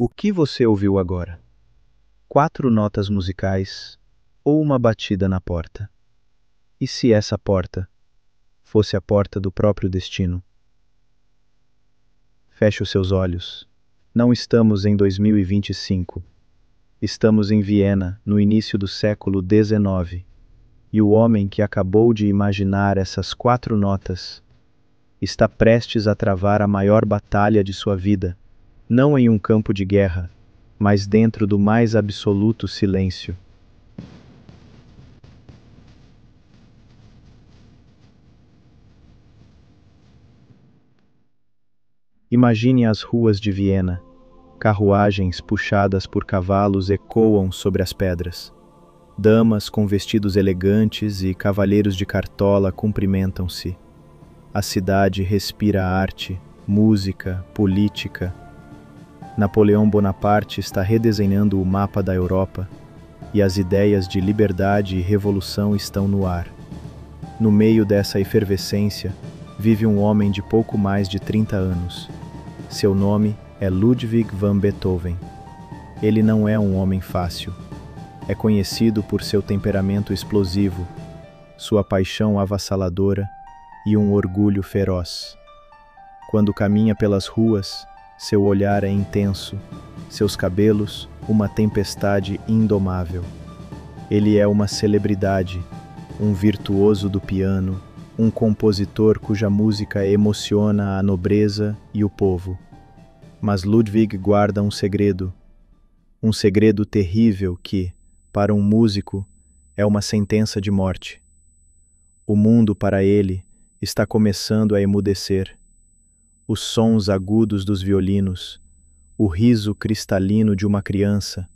O que você ouviu agora? 4 notas musicais ou uma batida na porta? E se essa porta fosse a porta do próprio destino? Feche os seus olhos. Não estamos em 2025. Estamos em Viena, no início do século XIX. E o homem que acabou de imaginar essas 4 notas está prestes a travar a maior batalha de sua vida, não em um campo de guerra, mas dentro do mais absoluto silêncio. Imagine as ruas de Viena. Carruagens puxadas por cavalos ecoam sobre as pedras. Damas com vestidos elegantes e cavalheiros de cartola cumprimentam-se. A cidade respira arte, música, política. Napoleão Bonaparte está redesenhando o mapa da Europa e as ideias de liberdade e revolução estão no ar. No meio dessa efervescência, vive um homem de pouco mais de 30 anos. Seu nome é Ludwig van Beethoven. Ele não é um homem fácil. É conhecido por seu temperamento explosivo, sua paixão avassaladora e um orgulho feroz. Quando caminha pelas ruas, seu olhar é intenso, seus cabelos, uma tempestade indomável. Ele é uma celebridade, um virtuoso do piano, um compositor cuja música emociona a nobreza e o povo. Mas Ludwig guarda um segredo terrível que, para um músico, é uma sentença de morte. O mundo, para ele, está começando a emudecer. Os sons agudos dos violinos, o riso cristalino de uma criança,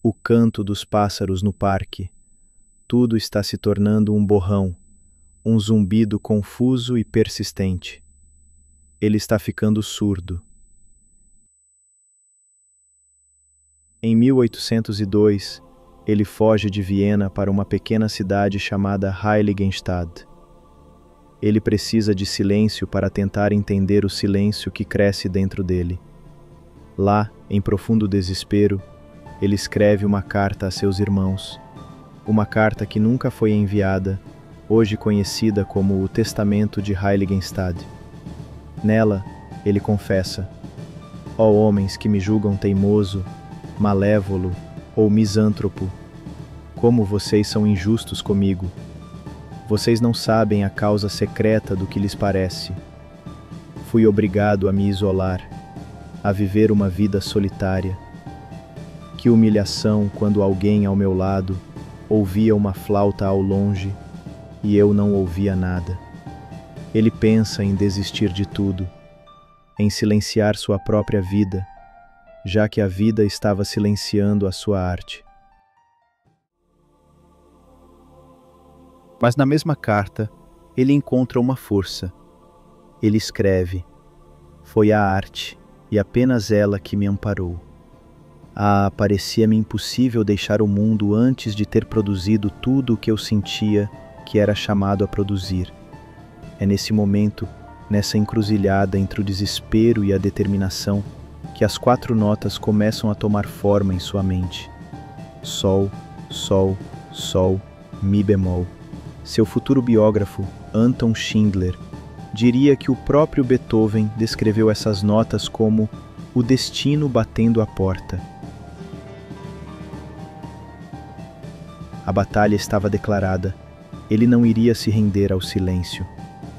o canto dos pássaros no parque, tudo está se tornando um borrão, um zumbido confuso e persistente. Ele está ficando surdo. Em 1802, ele foge de Viena para uma pequena cidade chamada Heiligenstadt. Ele precisa de silêncio para tentar entender o silêncio que cresce dentro dele. Lá, em profundo desespero, ele escreve uma carta a seus irmãos. Uma carta que nunca foi enviada, hoje conhecida como o Testamento de Heiligenstadt. Nela, ele confessa: ó homens que me julgam teimoso, malévolo ou misântropo, como vocês são injustos comigo. Vocês não sabem a causa secreta do que lhes parece. Fui obrigado a me isolar, a viver uma vida solitária. Que humilhação quando alguém ao meu lado ouvia uma flauta ao longe e eu não ouvia nada. Ele pensa em desistir de tudo, em silenciar sua própria vida, já que a vida estava silenciando a sua arte. Mas na mesma carta, ele encontra uma força. Ele escreve: foi a arte, e apenas ela que me amparou. Parecia-me impossível deixar o mundo antes de ter produzido tudo o que eu sentia que era chamado a produzir. É nesse momento, nessa encruzilhada entre o desespero e a determinação, que as 4 notas começam a tomar forma em sua mente. Sol, sol, sol, mi bemol. Seu futuro biógrafo, Anton Schindler, diria que o próprio Beethoven descreveu essas notas como o destino batendo à porta. A batalha estava declarada. Ele não iria se render ao silêncio.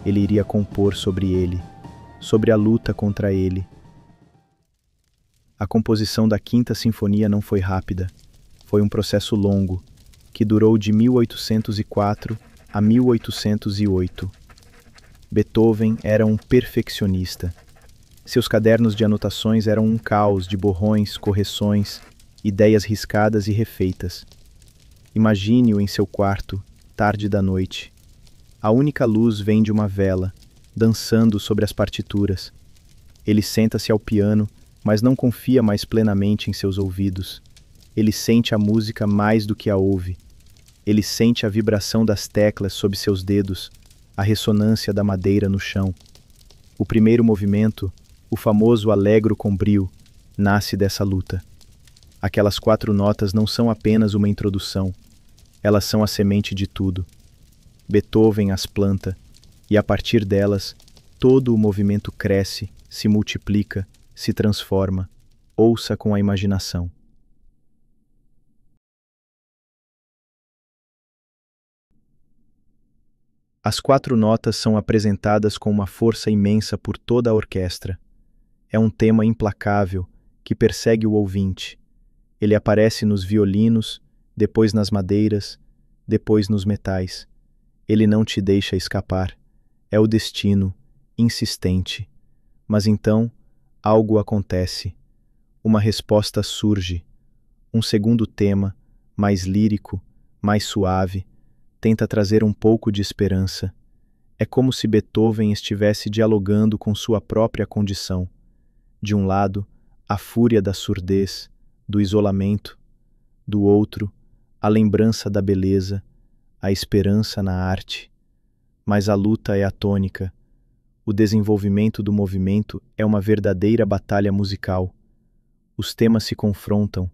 Ele iria compor sobre ele, sobre a luta contra ele. A composição da Quinta Sinfonia não foi rápida. Foi um processo longo, que durou de 1804 a 1808. Beethoven era um perfeccionista. Seus cadernos de anotações eram um caos de borrões, correções, ideias riscadas e refeitas. Imagine-o em seu quarto, tarde da noite. A única luz vem de uma vela, dançando sobre as partituras. Ele senta-se ao piano, mas não confia mais plenamente em seus ouvidos. Ele sente a música mais do que a ouve. Ele sente a vibração das teclas sob seus dedos, a ressonância da madeira no chão. O primeiro movimento, o famoso allegro com brio, nasce dessa luta. Aquelas 4 notas não são apenas uma introdução, elas são a semente de tudo. Beethoven as planta, e a partir delas, todo o movimento cresce, se multiplica, se transforma. Ouça com a imaginação. As 4 notas são apresentadas com uma força imensa por toda a orquestra. É um tema implacável que persegue o ouvinte. Ele aparece nos violinos, depois nas madeiras, depois nos metais. Ele não te deixa escapar. É o destino, insistente. Mas então, algo acontece. Uma resposta surge. Um segundo tema, mais lírico, mais suave, tenta trazer um pouco de esperança. É como se Beethoven estivesse dialogando com sua própria condição. De um lado, a fúria da surdez, do isolamento. Do outro, a lembrança da beleza, a esperança na arte. Mas a luta é a tônica. O desenvolvimento do movimento é uma verdadeira batalha musical. Os temas se confrontam,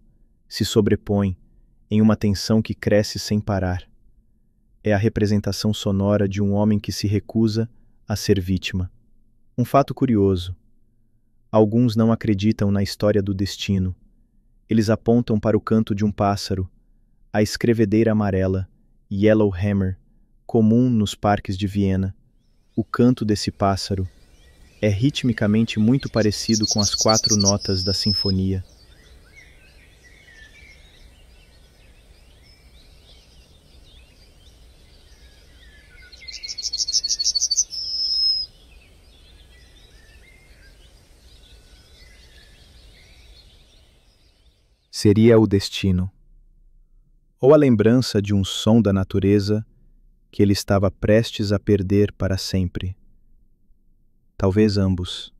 se sobrepõem, em uma tensão que cresce sem parar. É a representação sonora de um homem que se recusa a ser vítima. Um fato curioso. Alguns não acreditam na história do destino. Eles apontam para o canto de um pássaro, a escrevedeira amarela, Yellowhammer, comum nos parques de Viena. O canto desse pássaro é ritmicamente muito parecido com as 4 notas da sinfonia. Seria o destino, ou a lembrança de um som da natureza que ele estava prestes a perder para sempre. Talvez ambos.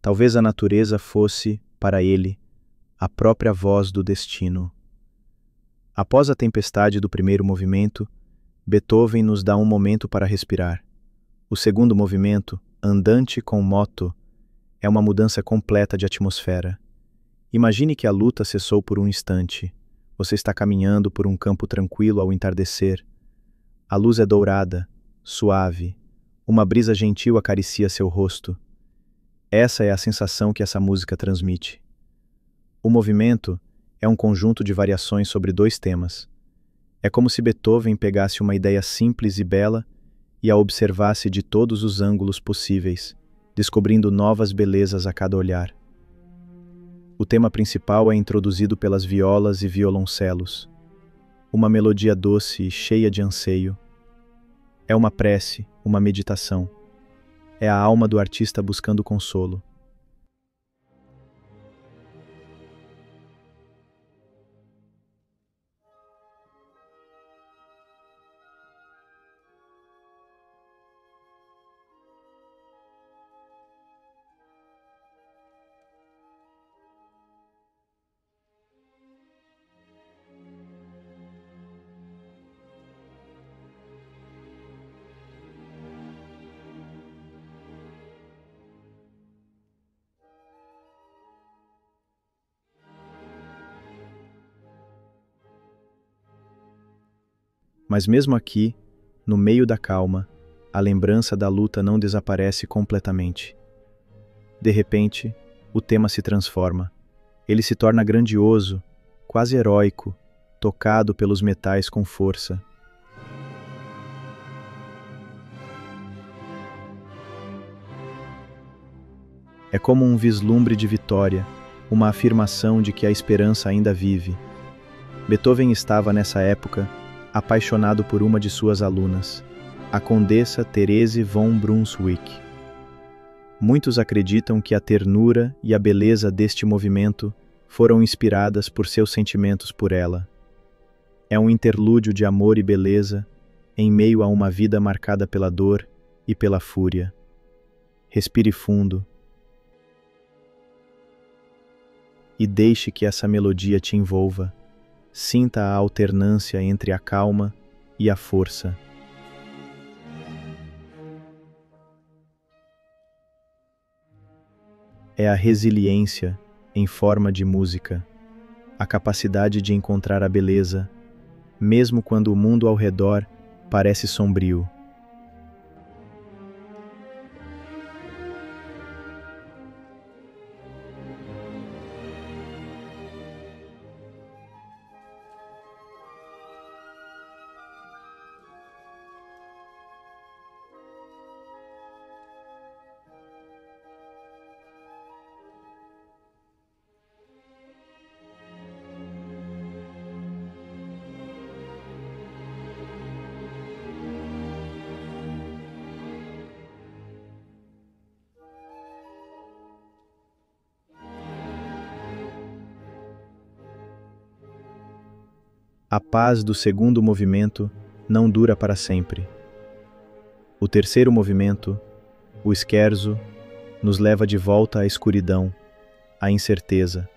Talvez a natureza fosse, para ele, a própria voz do destino. Após a tempestade do primeiro movimento, Beethoven nos dá um momento para respirar. O segundo movimento, Andante com moto, é uma mudança completa de atmosfera. Imagine que a luta cessou por um instante. Você está caminhando por um campo tranquilo ao entardecer. A luz é dourada, suave. Uma brisa gentil acaricia seu rosto. Essa é a sensação que essa música transmite. O movimento é um conjunto de variações sobre 2 temas. É como se Beethoven pegasse uma ideia simples e bela e a observasse de todos os ângulos possíveis, descobrindo novas belezas a cada olhar. O tema principal é introduzido pelas violas e violoncelos. Uma melodia doce e cheia de anseio. É uma prece, uma meditação. É a alma do artista buscando consolo. Mas mesmo aqui, no meio da calma, a lembrança da luta não desaparece completamente. De repente, o tema se transforma. Ele se torna grandioso, quase heróico, tocado pelos metais com força. É como um vislumbre de vitória, uma afirmação de que a esperança ainda vive. Beethoven estava, nessa época, apaixonado por uma de suas alunas, a condessa Therese von Brunswick. Muitos acreditam que a ternura e a beleza deste movimento foram inspiradas por seus sentimentos por ela. É um interlúdio de amor e beleza em meio a uma vida marcada pela dor e pela fúria. Respire fundo e deixe que essa melodia te envolva. Sinta a alternância entre a calma e a força. É a resiliência em forma de música, a capacidade de encontrar a beleza, mesmo quando o mundo ao redor parece sombrio. A paz do segundo movimento não dura para sempre. O terceiro movimento, o scherzo, nos leva de volta à escuridão, à incerteza.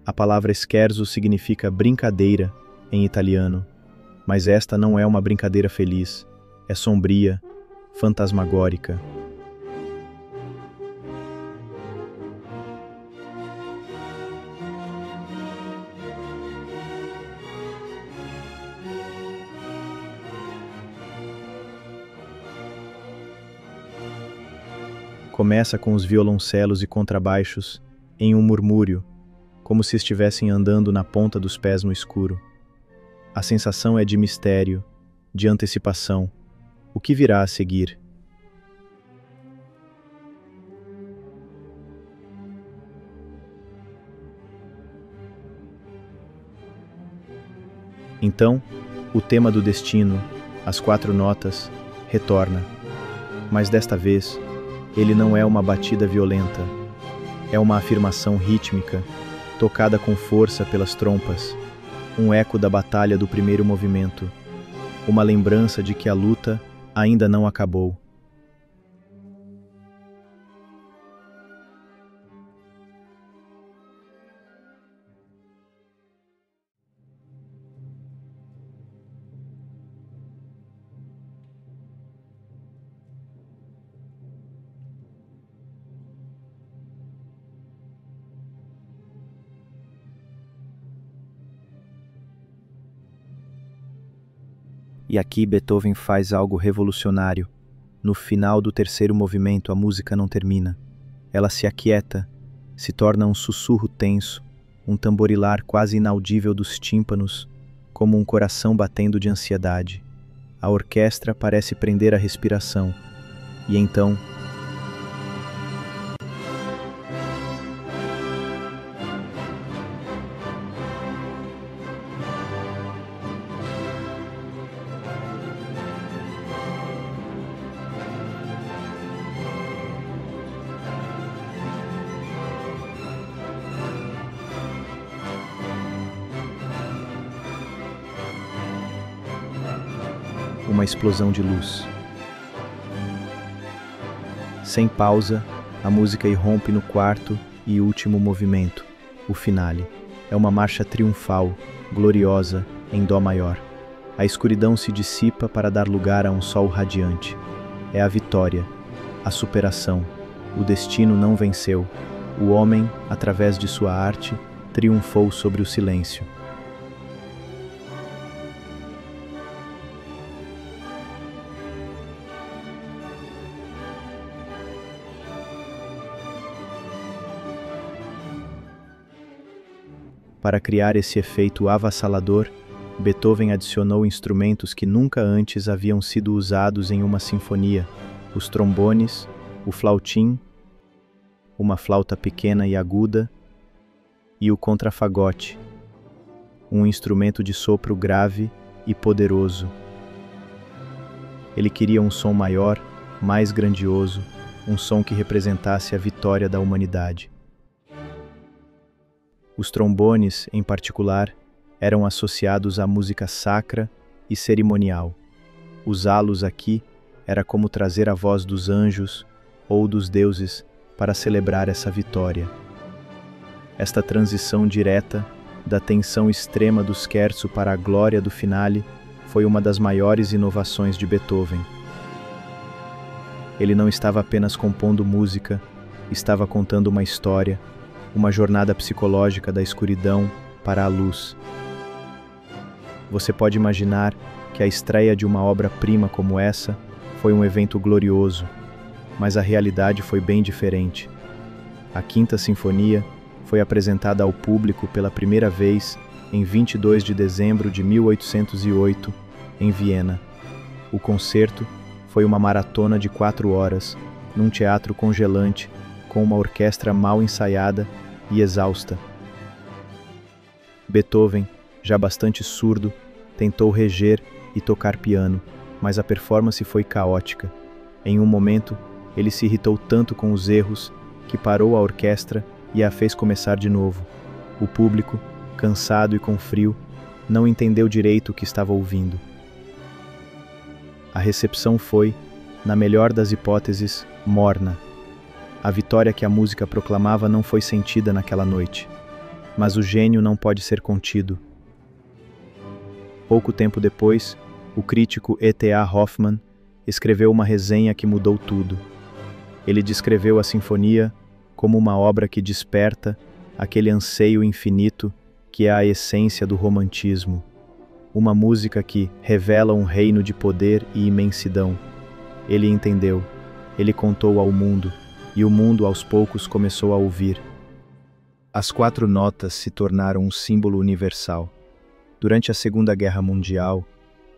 A palavra scherzo significa brincadeira em italiano, mas esta não é uma brincadeira feliz, é sombria, fantasmagórica. Começa com os violoncelos e contrabaixos em um murmúrio, como se estivessem andando na ponta dos pés no escuro. A sensação é de mistério, de antecipação. O que virá a seguir? Então, o tema do destino, as 4 notas, retorna. Mas desta vez, ele não é uma batida violenta. É uma afirmação rítmica, tocada com força pelas trompas, um eco da batalha do primeiro movimento, uma lembrança de que a luta ainda não acabou. E aqui Beethoven faz algo revolucionário. No final do terceiro movimento, a música não termina. Ela se aquieta, se torna um sussurro tenso, um tamborilar quase inaudível dos tímpanos, como um coração batendo de ansiedade. A orquestra parece prender a respiração. E então, uma explosão de luz. Sem pausa, a música irrompe no quarto e último movimento, o finale. É uma marcha triunfal, gloriosa, em dó maior. A escuridão se dissipa para dar lugar a um sol radiante. É a vitória, a superação. O destino não venceu. O homem, através de sua arte, triunfou sobre o silêncio. Para criar esse efeito avassalador, Beethoven adicionou instrumentos que nunca antes haviam sido usados em uma sinfonia: os trombones, o flautim, uma flauta pequena e aguda, e o contrafagote, um instrumento de sopro grave e poderoso. Ele queria um som maior, mais grandioso, um som que representasse a vitória da humanidade. Os trombones, em particular, eram associados à música sacra e cerimonial. Usá-los aqui era como trazer a voz dos anjos, ou dos deuses para celebrar essa vitória. Esta transição direta da tensão extrema do scherzo para a glória do finale foi uma das maiores inovações de Beethoven. Ele não estava apenas compondo música, estava contando uma história, uma jornada psicológica da escuridão para a luz. Você pode imaginar que a estreia de uma obra-prima como essa foi um evento glorioso, mas a realidade foi bem diferente. A Quinta Sinfonia foi apresentada ao público pela primeira vez em 22 de dezembro de 1808, em Viena. O concerto foi uma maratona de 4 horas, num teatro congelante, com uma orquestra mal ensaiada e exausta. Beethoven, já bastante surdo, tentou reger e tocar piano, mas a performance foi caótica. Em um momento, ele se irritou tanto com os erros que parou a orquestra e a fez começar de novo. O público, cansado e com frio, não entendeu direito o que estava ouvindo. A recepção foi, na melhor das hipóteses, morna. A vitória que a música proclamava não foi sentida naquela noite. Mas o gênio não pode ser contido. Pouco tempo depois, o crítico E.T.A. Hoffmann escreveu uma resenha que mudou tudo. Ele descreveu a sinfonia como uma obra que desperta aquele anseio infinito que é a essência do romantismo. Uma música que revela um reino de poder e imensidão. Ele entendeu, ele contou ao mundo, e o mundo aos poucos começou a ouvir. As 4 notas se tornaram um símbolo universal. Durante a Segunda Guerra Mundial,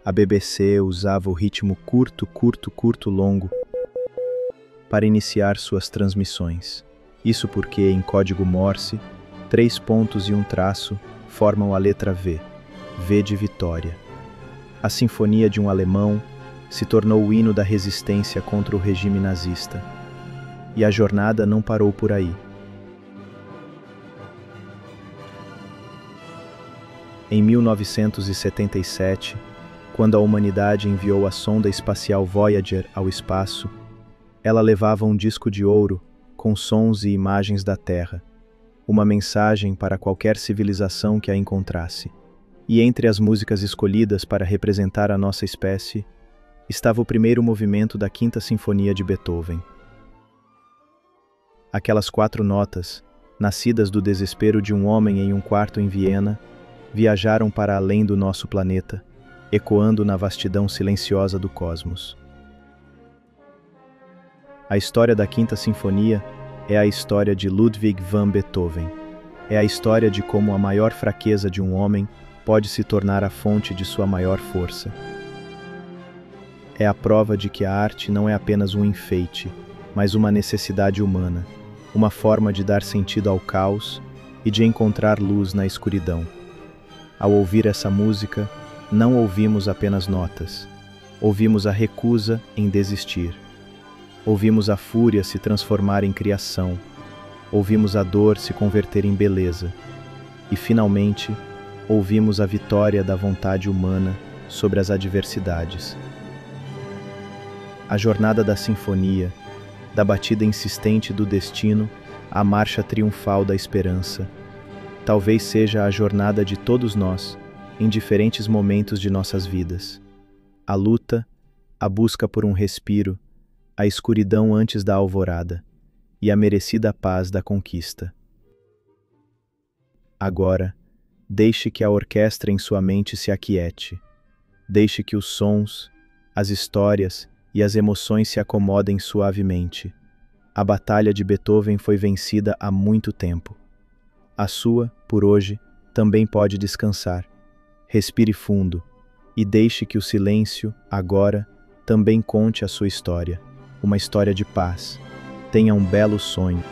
a BBC usava o ritmo curto-longo para iniciar suas transmissões. Isso porque, em código Morse, 3 pontos e um traço formam a letra V, V de vitória. A Sinfonia de um Alemão se tornou o hino da resistência contra o regime nazista. E a jornada não parou por aí. Em 1977, quando a humanidade enviou a sonda espacial Voyager ao espaço, ela levava um disco de ouro com sons e imagens da Terra, uma mensagem para qualquer civilização que a encontrasse. E entre as músicas escolhidas para representar a nossa espécie, estava o primeiro movimento da Quinta Sinfonia de Beethoven. Aquelas 4 notas, nascidas do desespero de um homem em um quarto em Viena, viajaram para além do nosso planeta, ecoando na vastidão silenciosa do cosmos. A história da Quinta Sinfonia é a história de Ludwig van Beethoven. É a história de como a maior fraqueza de um homem pode se tornar a fonte de sua maior força. É a prova de que a arte não é apenas um enfeite, mas uma necessidade humana, uma forma de dar sentido ao caos e de encontrar luz na escuridão. Ao ouvir essa música, não ouvimos apenas notas. Ouvimos a recusa em desistir. Ouvimos a fúria se transformar em criação. Ouvimos a dor se converter em beleza. E, finalmente, ouvimos a vitória da vontade humana sobre as adversidades. A jornada da sinfonia, da batida insistente do destino à marcha triunfal da esperança, talvez seja a jornada de todos nós, em diferentes momentos de nossas vidas. A luta, a busca por um respiro, a escuridão antes da alvorada e a merecida paz da conquista. Agora, deixe que a orquestra em sua mente se aquiete. Deixe que os sons, as histórias e as emoções se acomodem suavemente. A batalha de Beethoven foi vencida há muito tempo. A sua, por hoje, também pode descansar. Respire fundo e deixe que o silêncio, agora, também conte a sua história. Uma história de paz. Tenha um belo sonho.